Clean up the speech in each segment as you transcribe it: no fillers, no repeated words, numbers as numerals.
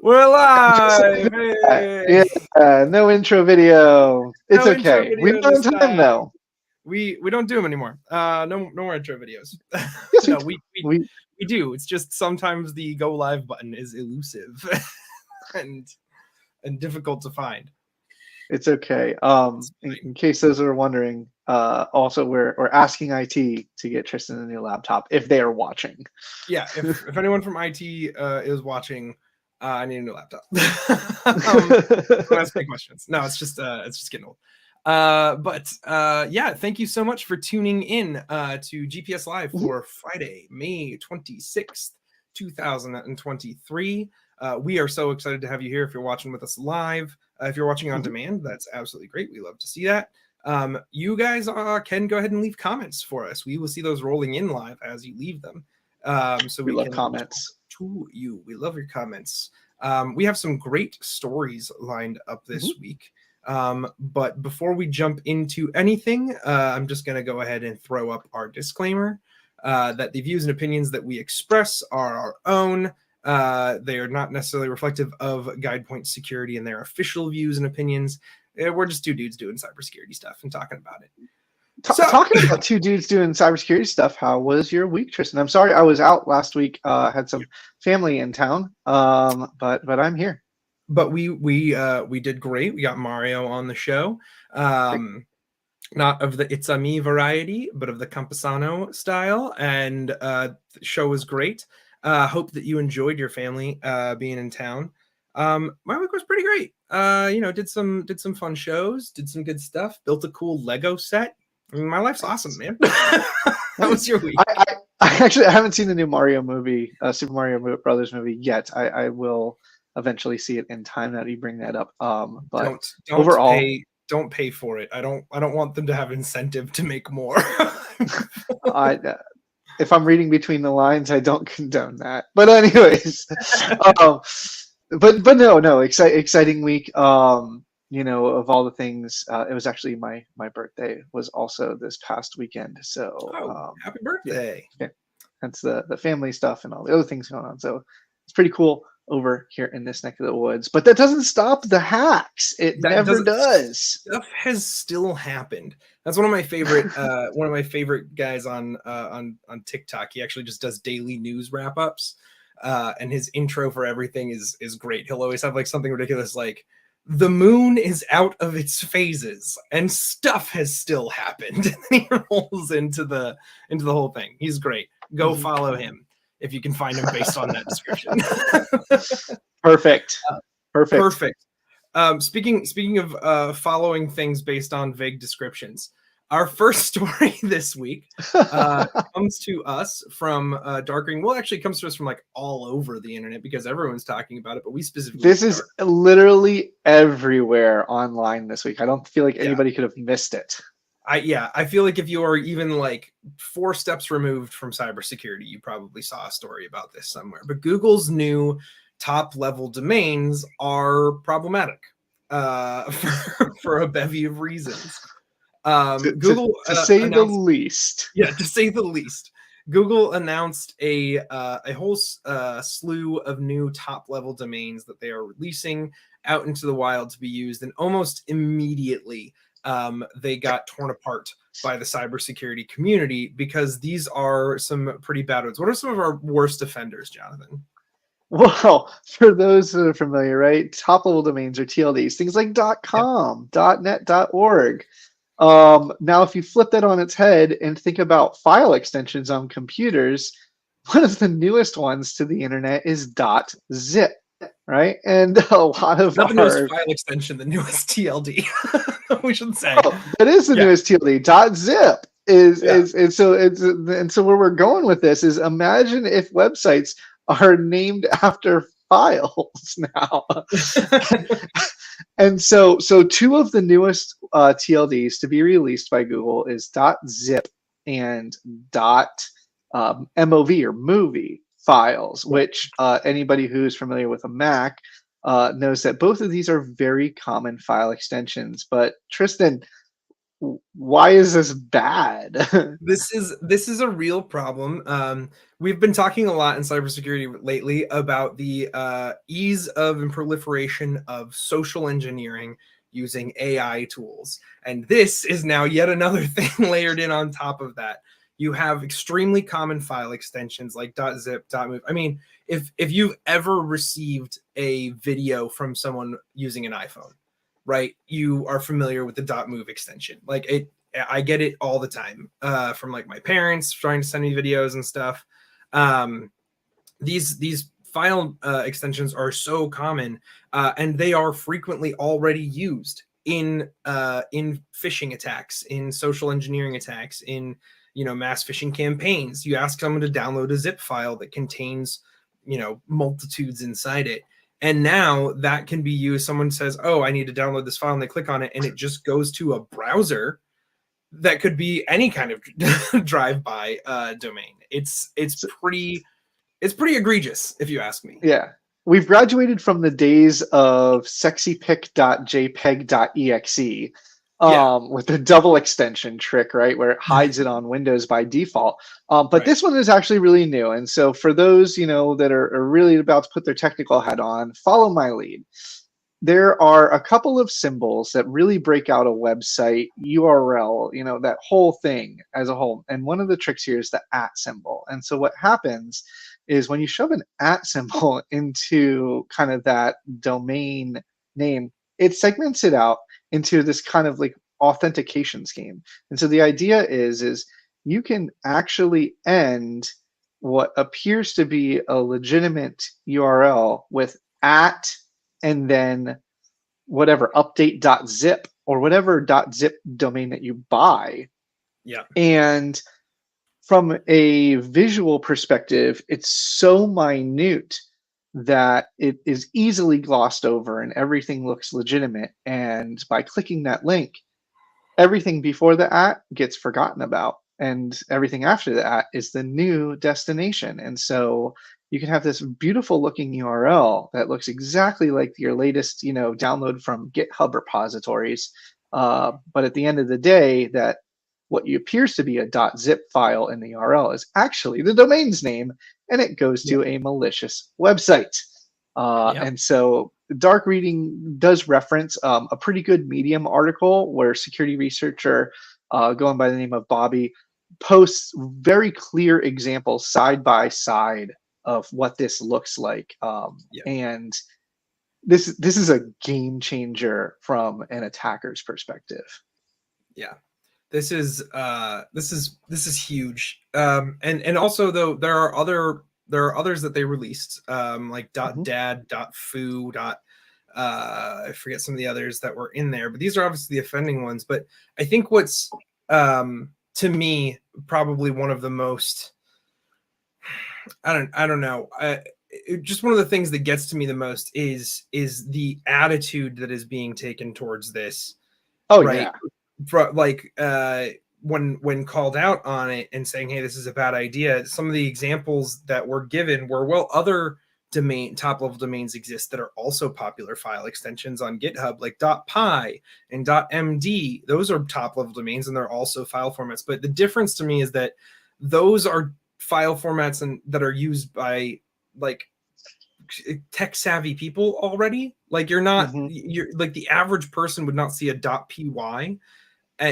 We're live. Hey. Yeah, no intro video. It's No intro okay. We video know in this time time. though. We don't do them anymore. No more intro videos. Yes, we No, do. we do. It's just sometimes the go live button is elusive and difficult to find. It's okay. In case those are wondering, also we're asking IT to get Tristan a new laptop if they are watching. Yeah, if anyone from IT is watching, I need a new laptop. Don't ask me questions. No, it's just getting old. But yeah, thank you so much for tuning in to GPS Live for Friday, May 26th, 2023. We are so excited to have you here. If you're watching with us live, if you're watching on demand, that's absolutely great. We love to see that. You guys can go ahead and leave comments for us. We will see those rolling in live as you leave them. So we love can comments. To you. We love your comments. We have some great stories lined up this week. But before we jump into anything, I'm just going to go ahead and throw up our disclaimer that the views and opinions that we express are our own. They are not necessarily reflective of GuidePoint Security and their official views and opinions. We're just two dudes doing cybersecurity stuff and talking about it. Talking about two dudes doing cybersecurity stuff, how was your week, Tristan? I'm sorry I was out last week. Had some family in town, but I'm here. But we did great. We got Mario on the show. Not of the It's a Me variety, but of the Campesano style. And the show was great. Hope that you enjoyed your family being in town. My week was pretty great. Did some fun shows, did some good stuff, built a cool Lego set. I mean, my life's awesome, man. How was your week? I haven't seen the new Mario movie, Super Mario Brothers movie yet. I will eventually see it in time that you bring that up. But don't overall, don't pay for it. I don't want them to have incentive to make more. If I'm reading between the lines, I don't condone that. But anyways, but no, exciting week. Of all the things, it was actually my birthday was also this past weekend. So happy birthday! Yeah. That's the family stuff and all the other things going on. So it's pretty cool over here in this neck of the woods. But that doesn't stop the hacks. It never does. Stuff has still happened. That's one of my favorite guys on TikTok. He actually just does daily news wrap ups. And his intro for everything is great. He'll always have like something ridiculous like the moon is out of its phases and stuff has still happened. And he rolls into the whole thing. He's great. Go follow him if you can find him based on that description. Perfect. Speaking of following things based on vague descriptions, our first story this week comes to us from Darkring. Well, actually, it comes to us from like all over the internet because everyone's talking about it. But we specifically this is literally everywhere online this week. I don't feel like anybody could have missed it. I feel like if you are even like 4 steps removed from cybersecurity, you probably saw a story about this somewhere. But Google's new top level domains are problematic for a bevy of reasons. Google, to say the least. Yeah, to say the least. Google announced a whole slew of new top level domains that they are releasing out into the wild to be used, and almost immediately they got torn apart by the cybersecurity community because these are some pretty bad ones. What are some of our worst offenders, Jonathan? Well, for those that are familiar, right, top level domains are TLDs, things like .com, .net, .org. Now, if you flip that on its head and think about file extensions on computers, one of the newest ones to the internet is .zip, right? And a lot of not the newest file extension, the newest TLD. We should say that is the newest TLD. .zip and so where we're going with this is imagine if websites are named after files now. And so 2 of the newest TLDs to be released by Google is .zip and .mov or movie files, which anybody who's familiar with a Mac knows that both of these are very common file extensions. But Tristan, why is this bad? This is a real problem. We've been talking a lot in cybersecurity lately about the ease of and proliferation of social engineering using AI tools, and this is now yet another thing layered in on top of that. You have extremely common file extensions like .zip, .move. I mean, if you've ever received a video from someone using an iPhone, right, you are familiar with the .move extension. Like I get it all the time from like my parents trying to send me videos and stuff. Um, these file extensions are so common, and they are frequently already used in phishing attacks, in social engineering attacks, in mass phishing campaigns. You ask someone to download a zip file that contains multitudes inside it. And now that can be used. Someone says, "Oh, I need to download this file," and they click on it, and it just goes to a browser that could be any kind of drive-by domain. It's pretty egregious, if you ask me. Yeah. We've graduated from the days of sexypic.jpeg.exe with the double extension trick, right, where it hides it on Windows by default. But Right. this one is actually really new. And so for those, that are really about to put their technical hat on, follow my lead. There are a couple of symbols that really break out a website URL, that whole thing as a whole. And one of the tricks here is the @ symbol. And so what happens is when you shove an @ symbol into kind of that domain name, it segments it out into this kind of like authentication scheme. And so the idea is you can actually end what appears to be a legitimate URL with @ and then whatever update.zip or whatever .zip domain that you buy. Yeah. And from a visual perspective, it's so minute that it is easily glossed over and everything looks legitimate. And by clicking that link, everything before the @ gets forgotten about, and everything after the @ is the new destination. And so you can have this beautiful looking URL that looks exactly like your latest, download from GitHub repositories. But at the end of the day, that what appears to be a .zip file in the URL is actually the domain's name, and it goes to a malicious website. And so dark reading does reference a pretty good Medium article where security researcher going by the name of Bobby posts very clear examples side by side of what this looks like. And this is a game changer from an attacker's perspective. Yeah. This is huge. And also though there are others that they released, like .dad, .foo, I forget some of the others that were in there, but these are obviously the offending ones. But I think what's to me probably one of the most, I don't know, just one of the things that gets to me the most is the attitude that is being taken towards this. Oh right? yeah. Like when called out on it and saying, "Hey, this is a bad idea," some of the examples that were given were, well, other top level domains exist that are also popular file extensions on GitHub, like .py and .md. Those are top level domains and they're also file formats. But the difference to me is that those are file formats and that are used by like tech savvy people already. Like you're like the average person would not see a .py.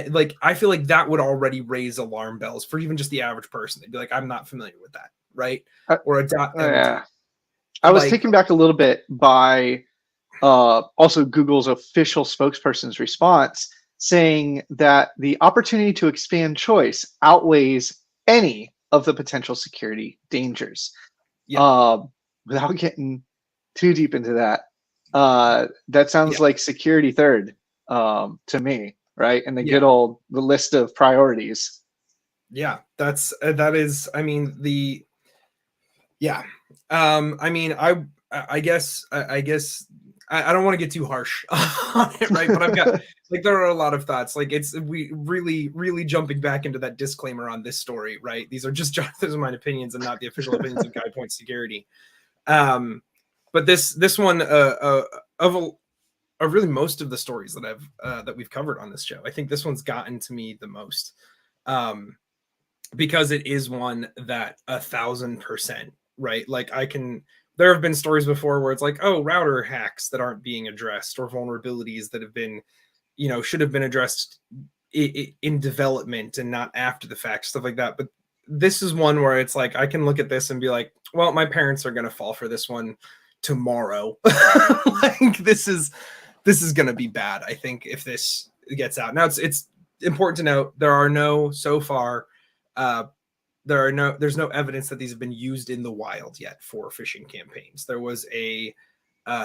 Like I feel like that would already raise alarm bells for even just the average person. They'd be like, "I'm not familiar with that," right? Or a .md. Yeah. I was taken back a little bit by also Google's official spokesperson's response, saying that the opportunity to expand choice outweighs any of the potential security dangers. Without getting too deep into that, that sounds like security third to me, right? And the good old the list of priorities. Yeah, that is. I mean I mean I guess I don't want to get too harsh on it, right? But I've got like there are a lot of thoughts. Like we really jumping back into that disclaimer on this story, right? These are just Jonathan's and mine opinions and not the official opinions of GuidePoint Security. But this one of really most of the stories that that we've covered on this show. I think this one's gotten to me the most, because it is one that 1,000%, right? Like there have been stories before where it's like, oh, router hacks that aren't being addressed, or vulnerabilities that have been, should have been addressed in development and not after the fact, stuff like that. But this is one where it's like, I can look at this and be like, well, my parents are going to fall for this one tomorrow. Like this is going to be bad, I think, if this gets out. Now it's important to note so far, there's no evidence that these have been used in the wild yet for phishing campaigns. There was a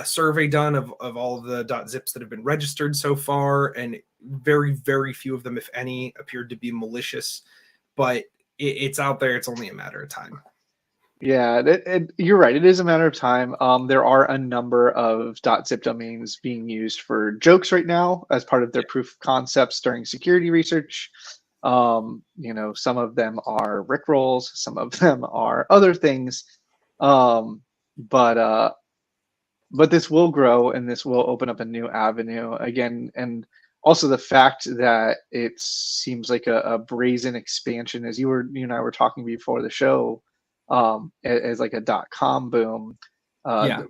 survey done of all of the .zips that have been registered so far, and very, very few of them, if any, appeared to be malicious. But it's out there. It's only a matter of time. Yeah, you're right. It is a matter of time. There are a number of .zip domains being used for jokes right now as part of their proof of concepts during security research. Some of them are rickrolls, some of them are other things. But this will grow, and this will open up a new avenue again. And also the fact that it seems like a brazen expansion, as you and I were talking before the show, as like a .com boom.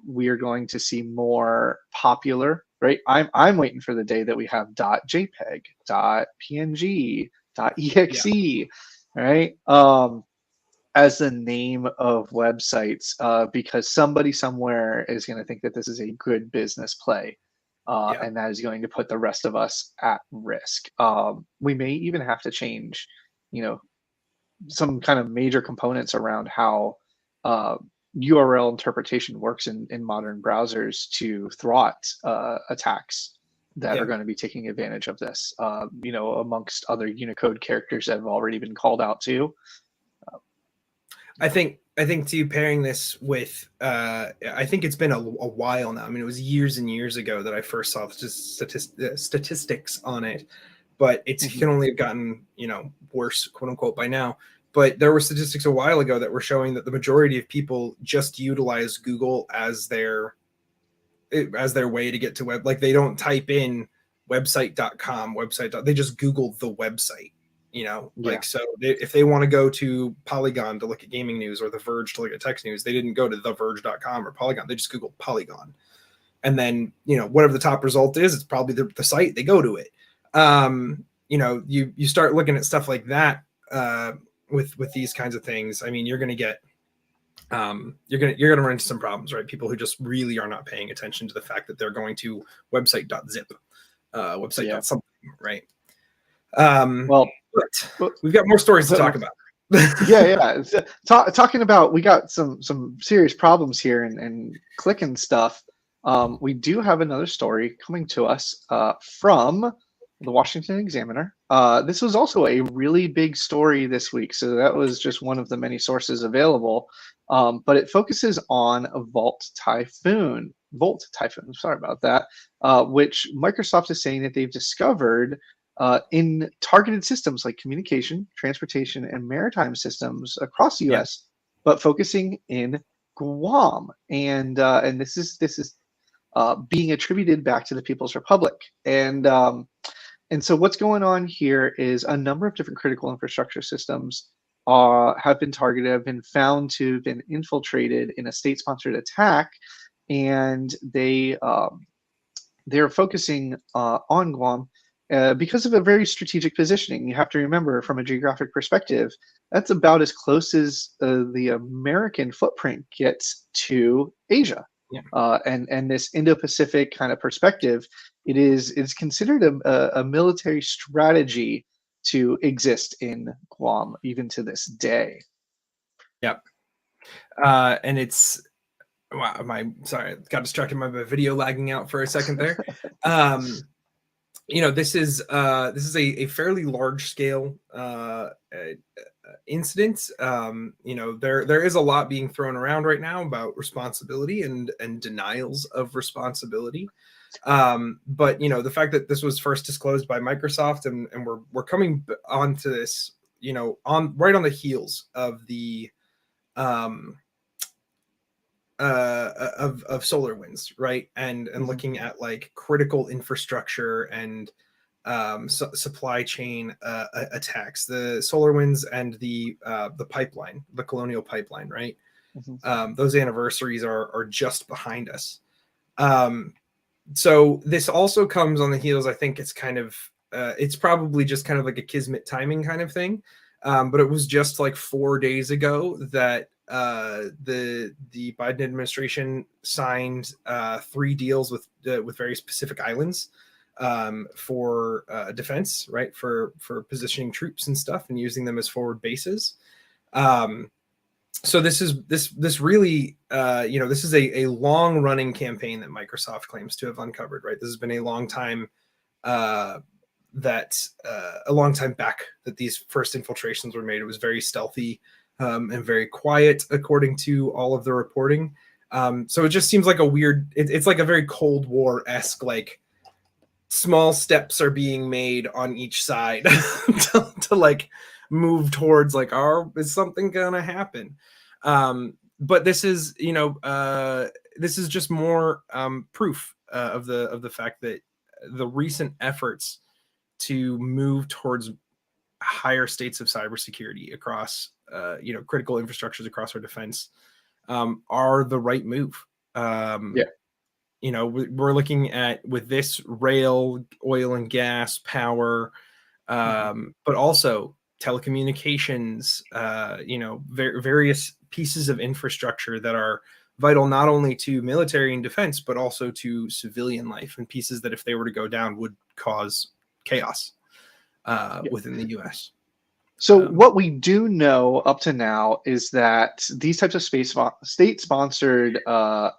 We are going to see more popular, right? I'm waiting for the day that we have .jpeg, .png, .exe, right? As the name of websites, because somebody somewhere is going to think that this is a good business play, and that is going to put the rest of us at risk. We may even have to change, some kind of major components around how URL interpretation works in modern browsers to thwart attacks that are going to be taking advantage of this, amongst other Unicode characters that have already been called out too. I think to pairing this with, I think it's been a while now. I mean, it was years and years ago that I first saw statistics on it, but it can only have gotten, worse, quote unquote, by now. But there were statistics a while ago that were showing that the majority of people just utilize Google as their way to get to web. Like they don't type in website.com, they just Google the website. So if they want to go to Polygon to look at gaming news, or The Verge to look at text news, they didn't go to theverge.com or Polygon. They just Googled Polygon. And then, whatever the top result is, it's probably the site. They go to it. You start looking at stuff like that with these kinds of things. I mean, you're going to get, you're going to run into some problems, right? People who just really are not paying attention to the fact that they're going to website.zip, website.something, right? But we've got more stories to talk about. yeah. Talking about, we got some serious problems here and clicking stuff. We do have another story coming to us from the Washington Examiner. This was also a really big story this week, so that was just one of the many sources available. But it focuses on Volt Typhoon. Sorry about that. Which Microsoft is saying that they've discovered in targeted systems like communication, transportation, and maritime systems across the U.S., but focusing in Guam, and this is being attributed back to the People's Republic, and so what's going on here is a number of different critical infrastructure systems have been targeted, have been found to have been infiltrated in a state-sponsored attack, and they're focusing on Guam. Because of a very strategic positioning. You have to remember, from a geographic perspective, that's about as close as the American footprint gets to Asia. And this Indo-Pacific kind of perspective, it's considered a military strategy to exist in Guam even to this day. Yep. And it's, wow, sorry, got distracted by my video lagging out for a second there. This is a fairly large scale incident. There is a lot being thrown around right now about responsibility and denials of responsibility. But the fact that this was first disclosed by Microsoft, and we're coming onto this, right on the heels of the of SolarWinds, right? And looking at like critical infrastructure and supply chain attacks, the SolarWinds and the pipeline, the Colonial Pipeline, right? Those anniversaries are just behind us. So this also comes on the heels. I think it's kind of it's probably just kind of like a kismet timing kind of thing. But it was just like 4 days ago that the Biden administration signed 3 deals with very specific islands for defense, right? For positioning troops and stuff and using them as forward bases. So this really this is a long running campaign that Microsoft claims to have uncovered, right? This has been a long time a long time back that these first infiltrations were made. It was very stealthy and very quiet according to all of the reporting. So it just seems like a weird, it's like a very Cold War-esque, like small steps are being made on each side to like move towards like, is something gonna happen? But this is, this is just more proof of the fact that the recent efforts to move towards higher states of cybersecurity across, critical infrastructures across our defense are the right move. We're looking at with this rail, oil and gas, power, but also telecommunications, various pieces of infrastructure that are vital not only to military and defense, but also to civilian life, and pieces that if they were to go down would cause chaos within the U.S. So what we do know up to now is that these types of state-sponsored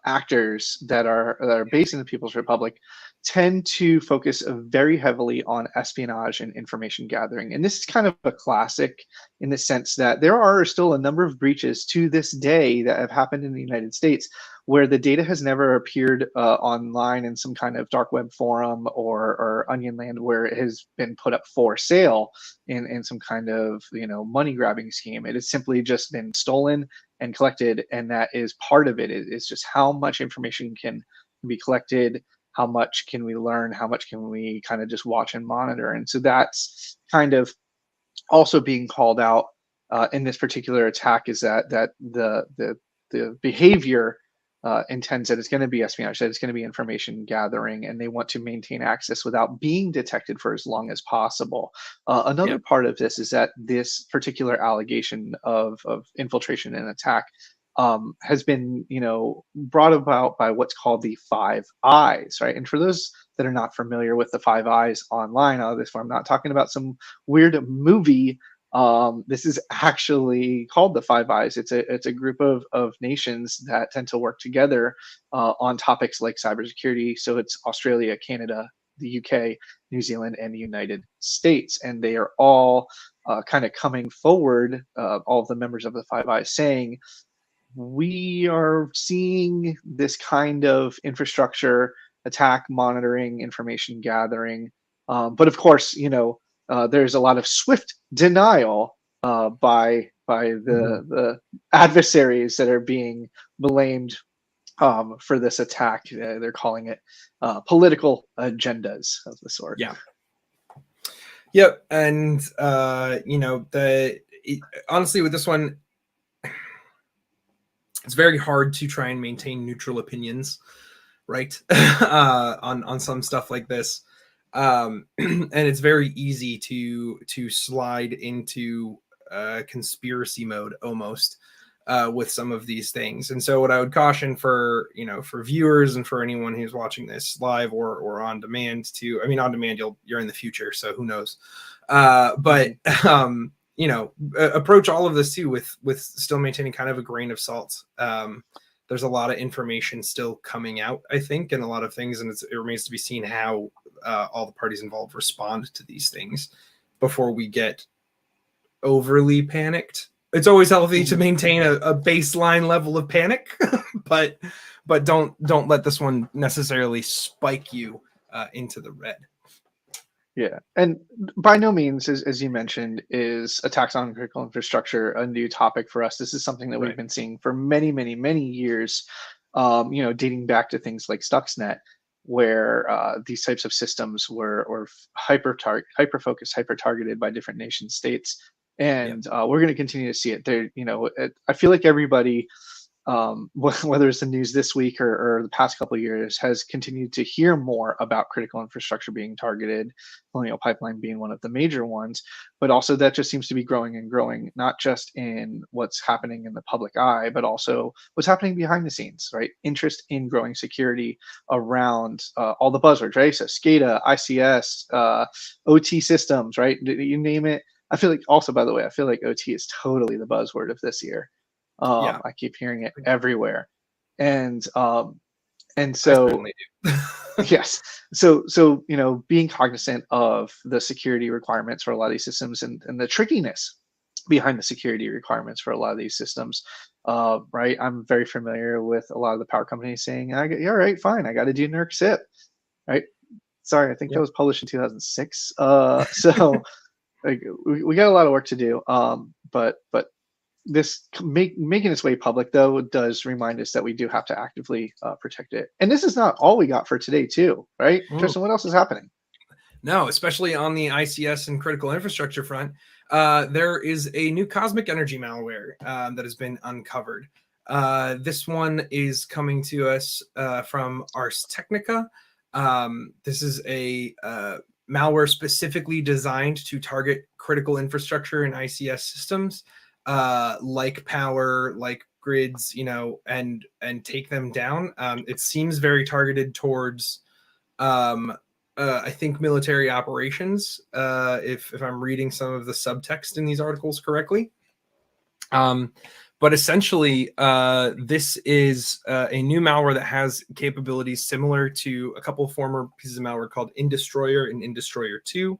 actors that are based in the People's Republic tend to focus very heavily on espionage and information gathering. And this is kind of a classic in the sense that there are still a number of breaches to this day that have happened in the United States where the data has never appeared online in some kind of dark web forum or onion land where it has been put up for sale in some kind of money grabbing scheme. It has simply just been stolen and collected, and that is part of it. It's just how much information can be collected, how much can we learn, how much can we kind of just watch and monitor. And so that's kind of also being called out in this particular attack, is that the behavior intends that it's going to be espionage, that it's going to be information gathering, and they want to maintain access without being detected for as long as possible. Another part of this is that this particular allegation of infiltration and attack has been, brought about by what's called the Five Eyes, right? And for those that are not familiar with the Five Eyes online, I'm not talking about some weird movie. This is actually called the Five Eyes. It's a group of nations that tend to work together on topics like cybersecurity. So it's Australia, Canada, the UK, New Zealand, and the United States, and they are all kind of coming forward. All of the members of the Five Eyes saying, we are seeing this kind of infrastructure attack, monitoring, information gathering. But of course, there's a lot of swift denial by the adversaries that are being blamed for this attack. They're calling it political agendas of the sort. Yeah. Yep. And honestly, with this one, it's very hard to try and maintain neutral opinions, right? On some stuff like this. And it's very easy to slide into conspiracy mode almost with some of these things. And so what I would caution for viewers and for anyone who's watching this live or on demand on demand, you're in the future, so who knows? But approach all of this too with still maintaining kind of a grain of salt. There's a lot of information still coming out, I think, and a lot of things, and it remains to be seen how all the parties involved respond to these things before we get overly panicked. It's always healthy to maintain a baseline level of panic, but don't let this one necessarily spike you into the red. Yeah, and by no means, as you mentioned, is attacks on critical infrastructure a new topic for us. This is something that we've Right. been seeing for many, many, many years, dating back to things like Stuxnet, where these types of systems were hyper focused, hyper targeted by different nation states, Yeah. and we're going to continue to see it. There, I feel like everybody, whether it's the news this week or the past couple of years, has continued to hear more about critical infrastructure being targeted, Colonial Pipeline being one of the major ones, but also that just seems to be growing and growing, not just in what's happening in the public eye, but also what's happening behind the scenes, right? Interest in growing security around all the buzzwords, right? So SCADA, ICS, OT systems, right? You name it. I feel like also, by the way, I feel like OT is totally the buzzword of this year. Yeah. I keep hearing it everywhere, and I so certainly do. yes, being cognizant of the security requirements for a lot of these systems and the trickiness behind the security requirements for a lot of these systems, right? I'm very familiar with a lot of the power companies saying, "Yeah, all right, fine, I got to do NERC SIP," right? Sorry, I think that Yep. was published in 2006. So like we got a lot of work to do. But this making its way public though does remind us that we do have to actively protect it. And this is not all we got for today too, right? Mm. Tristan, what else is happening? No, especially on the ICS and critical infrastructure front, there is a new cosmic energy malware that has been uncovered. This one is coming to us from Ars Technica. This is a malware specifically designed to target critical infrastructure and ICS systems, like power, like grids, and take them down. It seems very targeted towards um, I think military operations, if I'm reading some of the subtext in these articles correctly. Um, but essentially, this is a new malware that has capabilities similar to a couple of former pieces of malware called Indestroyer and Indestroyer 2,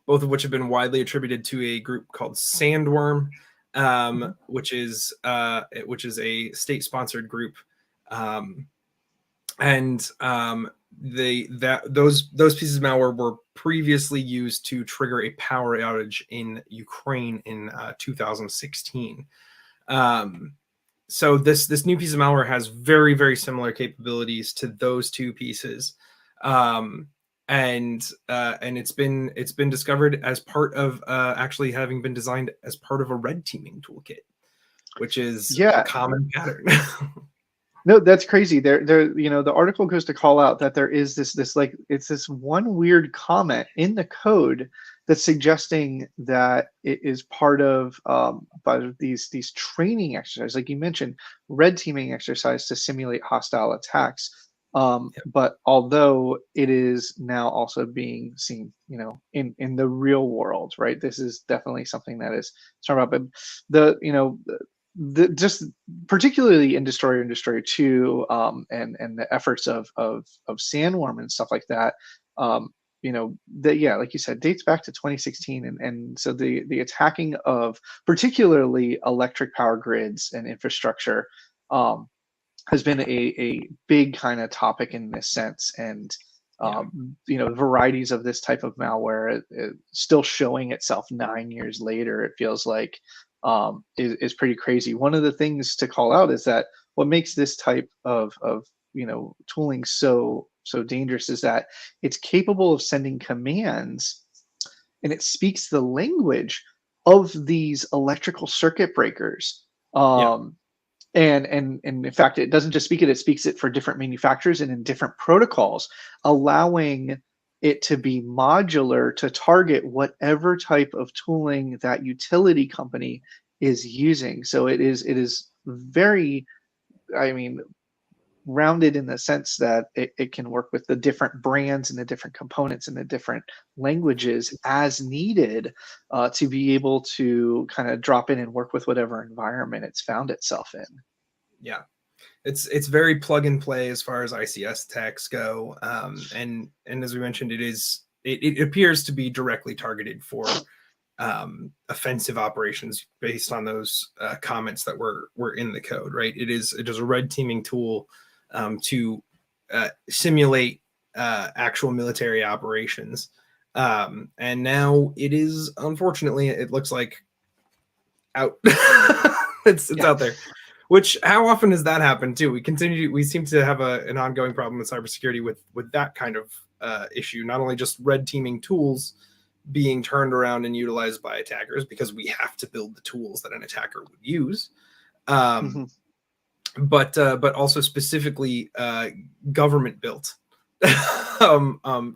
both of which have been widely attributed to a group called Sandworm, Mhm. which is a state-sponsored group. And those pieces of malware were previously used to trigger a power outage in Ukraine in 2016. So this new piece of malware has very, very similar capabilities to those two pieces, and it's been discovered as part of actually having been designed as part of a red teaming toolkit, which is a Yeah, common pattern. no, that's crazy. The article goes to call out that there is this like it's this one weird comment in the code that's suggesting that it is part of by these training exercises, like you mentioned, red teaming exercise to simulate hostile attacks. But although it is now also being seen, in the real world, right? This is definitely something that is talking about. But the just particularly in Destroyer and Destroyer 2, and the efforts of Sandworm and stuff like that, that, yeah, like you said, dates back to 2016, and so the attacking of particularly electric power grids and infrastructure um, has been a big kind of topic in this sense. And Yeah. varieties of this type of malware still showing itself 9 years later, it feels like, is pretty crazy. One of the things to call out is that what makes this type of tooling so dangerous is that it's capable of sending commands, and it speaks the language of these electrical circuit breakers. Yeah. And in fact, it doesn't just speak it, it speaks it for different manufacturers and in different protocols, allowing it to be modular to target whatever type of tooling that utility company is using. So it is very, I mean, rounded in the sense that it can work with the different brands and the different components and the different languages as needed, to be able to kind of drop in and work with whatever environment it's found itself in. Yeah. It's very plug and play as far as ICS attacks go, and as we mentioned, it appears to be directly targeted for offensive operations based on those comments that were in the code. Right, it is a red teaming tool to simulate actual military operations. And now it is, unfortunately, it looks like out. It's Yeah. out there. Which, how often has that happened too? We seem to have an ongoing problem with cybersecurity with that kind of issue. Not only just red teaming tools being turned around and utilized by attackers because we have to build the tools that an attacker would use, Mm-hmm. but also specifically government built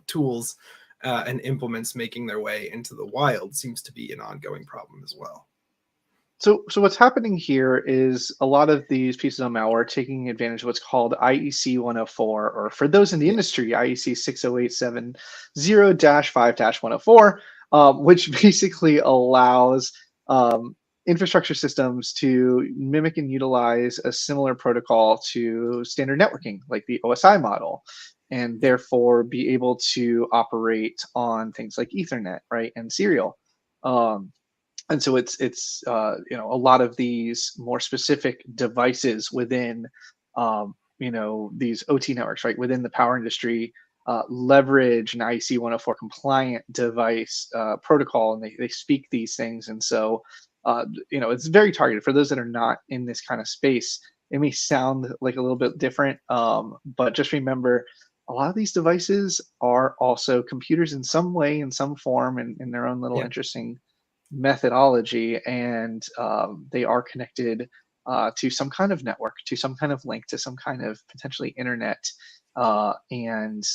tools and implements making their way into the wild seems to be an ongoing problem as well. So what's happening here is a lot of these pieces of malware are taking advantage of what's called IEC 104, or for those in the industry, IEC 60870-5-104, which basically allows infrastructure systems to mimic and utilize a similar protocol to standard networking, like the OSI model, and therefore be able to operate on things like Ethernet, right, and serial. And so it's you know, a lot of these more specific devices within you know, these OT networks, right, within the power industry, leverage an IEC 104 compliant device protocol, and they speak these things. And so you know, it's very targeted for those that are not in this kind of space. It may sound like a little bit different, but just remember, a lot of these devices are also computers in some way, in some form, in their own little Yeah. interesting methodology, and they are connected to some kind of network, to some kind of link, to some kind of potentially internet. And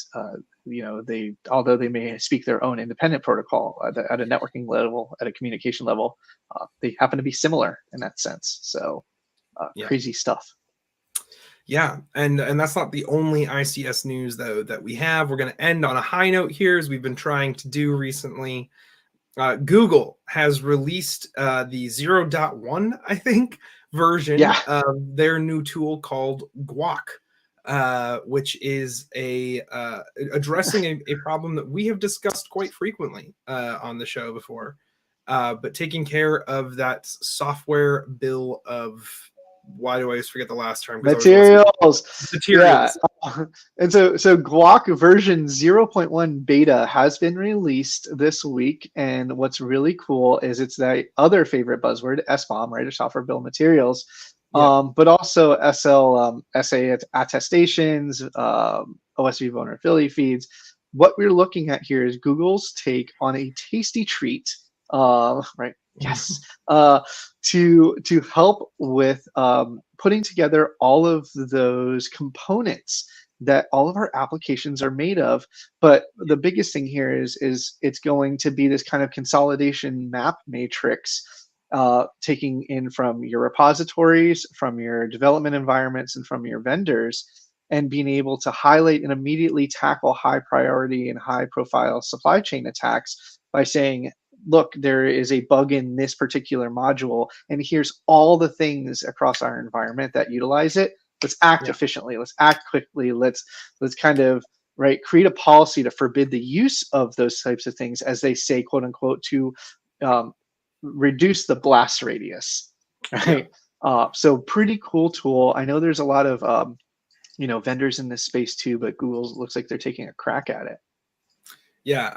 you know, they, although they may speak their own independent protocol at a networking level, at a communication level, they happen to be similar in that sense. So Yeah. crazy stuff. Yeah, and that's not the only ICS news though that we have. We're going to end on a high note here, as we've been trying to do recently. Google has released the 0.1, I think, version Yeah. of their new tool called Guac, which is addressing a problem that we have discussed quite frequently on the show before, but taking care of that software bill of, why do I always forget the last term? Materials. Yeah. Materials. And so Guac version 0.1 beta has been released this week. And what's really cool is it's that other favorite buzzword, SBOM, right? Or software bill of materials. Yeah. But also SA attestations, OSV vulnerability feeds. What we're looking at here is Google's take on a tasty treat, right? Yes, to help with putting together all of those components that all of our applications are made of. But the biggest thing here is it's going to be this kind of consolidation map matrix, taking in from your repositories, from your development environments, and from your vendors, and being able to highlight and immediately tackle high priority and high profile supply chain attacks by saying, look, there is a bug in this particular module, and here's all the things across our environment that utilize it. Let's act efficiently. Let's act quickly. Let's kind of, right, create a policy to forbid the use of those types of things, as they say, quote unquote, to reduce the blast radius. Right. So pretty cool tool. I know there's a lot of you know, vendors in this space too, but Google looks like they're taking a crack at it. Yeah,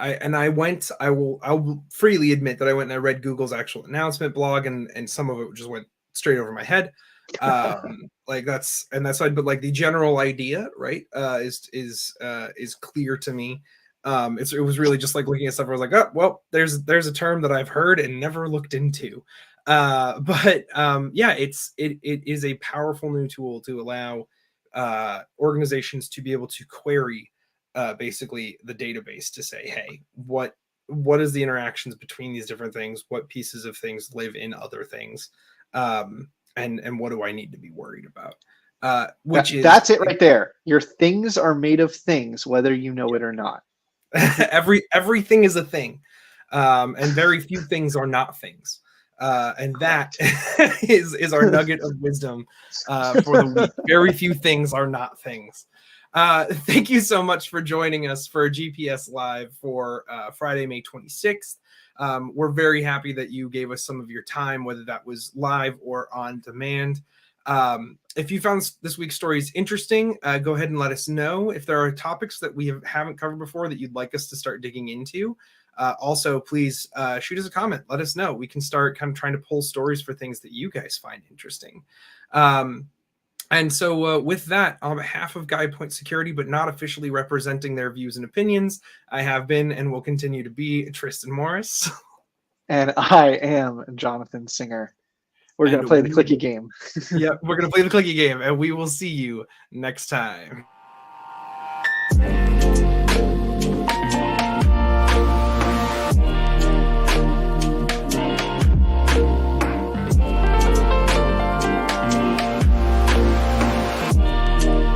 I'll freely admit that I went and I read Google's actual announcement blog, and some of it just went straight over my head. Like that's fine, but like the general idea, right, is clear to me. It was really just like looking at stuff where I was like, oh well, there's a term that I've heard and never looked into. But yeah, it is a powerful new tool to allow organizations to be able to query basically the database to say, hey, what is the interactions between these different things? What pieces of things live in other things? And what do I need to be worried about? That's it right there. Your things are made of things, whether you know it or not. Everything is a thing, and very few things are not things. And Correct. that is our nugget of wisdom for the week. Very few things are not things. Thank you so much for joining us for GPS Live for Friday, May 26th. We're very happy that you gave us some of your time, whether that was live or on demand. if you found this week's stories interesting, go ahead and let us know. If there are topics that we haven't covered before that you'd like us to start digging into, also please shoot us a comment. Let us know. We can start kind of trying to pull stories for things that you guys find interesting. And so with that, on behalf of Guide Point Security, but not officially representing their views and opinions, I have been and will continue to be Tristan Morris. And I am Jonathan Singer. We're going to play the clicky game. Yeah, we're going to play the clicky game, and we will see you next time.